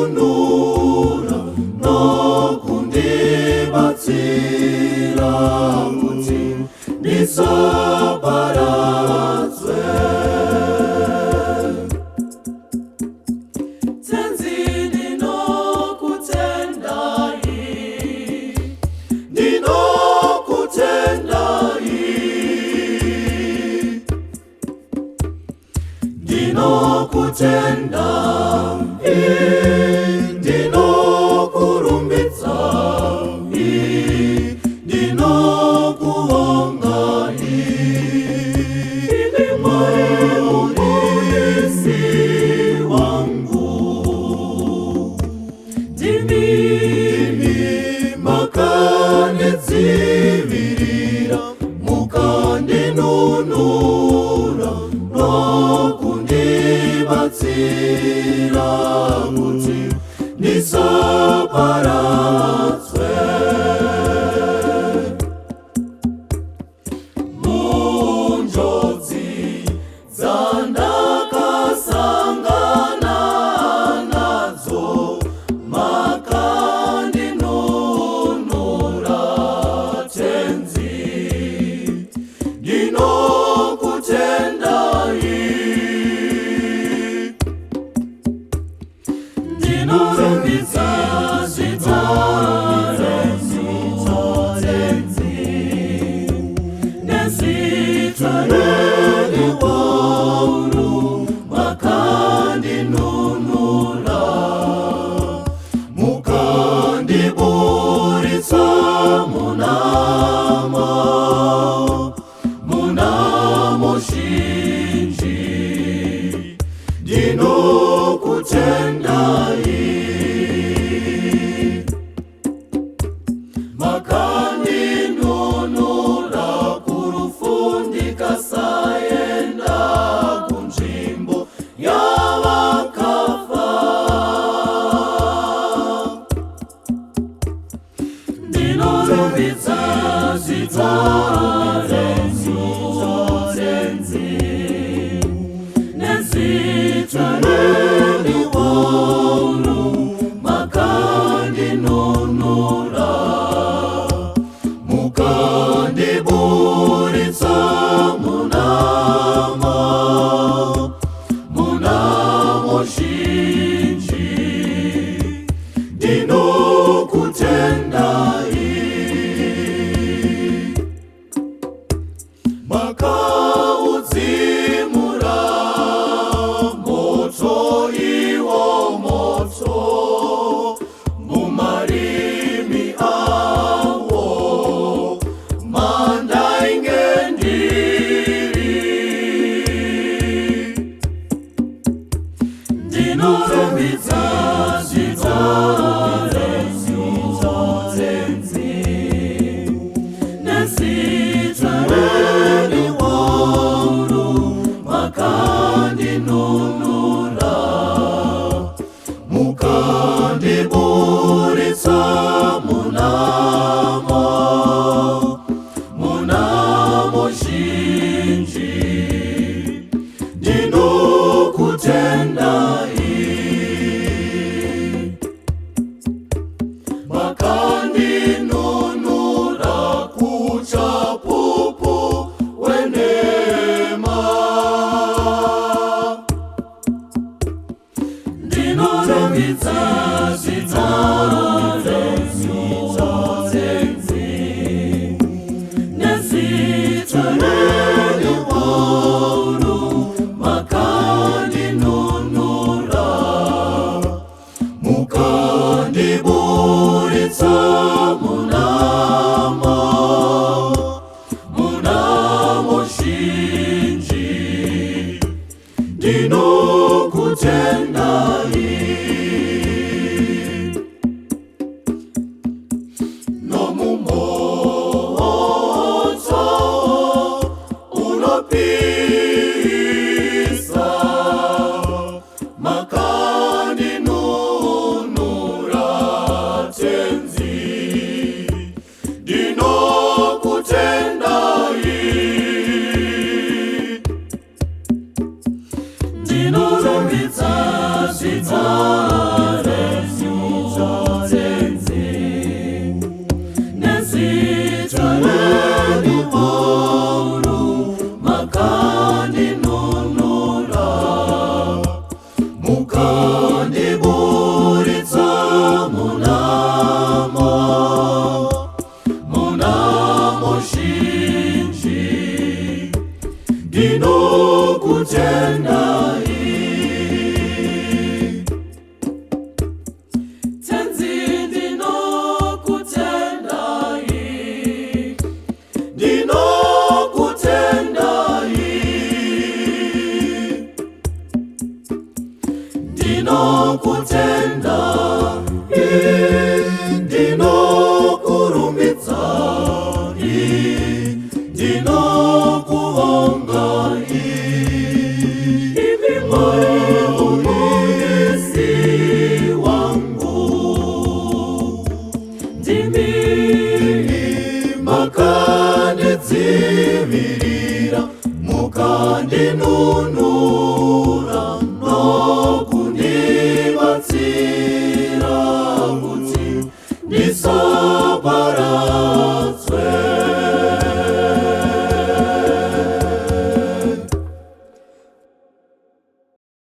mukandinunura no kundibatsira kuti ndisaparadzwe. Tenzi ndinokutendai, ndinokutendai, ndinokutendai, ndinokurumbidza, ndinokuongai, imi murisi wangu, ndimi makandidzivirira, mukandinunura nokundibatsira kuti ndisaparadzwe. Munjodzi dzandakasangana nadzo, makandinunura tenzi, ndinokutendai, ndinorumbidza zita renyu tenzi, nezita reliworu makandinunura, mukandiburitsa munamo, munamo zhinji, ndinokutendai, makandinunura kurufundika saenda kunzvimbo yavakafa, ndinorumbidza zita renyu tenzi, nezita reliworu makandinunura, mukandiburitsa munamo, munamo zhinji, ndinokutendai, makaudzimura moto, iwo moto mumarimi awo, mandainge ndiri, ndinorumbidza zita renyu tenzi, nezita reliworu makandinunura, mukandiburitsa munamo, munamo zhinji, ndinokutendai, makandinunura kuchapupu mukanditsibirira mukandinunura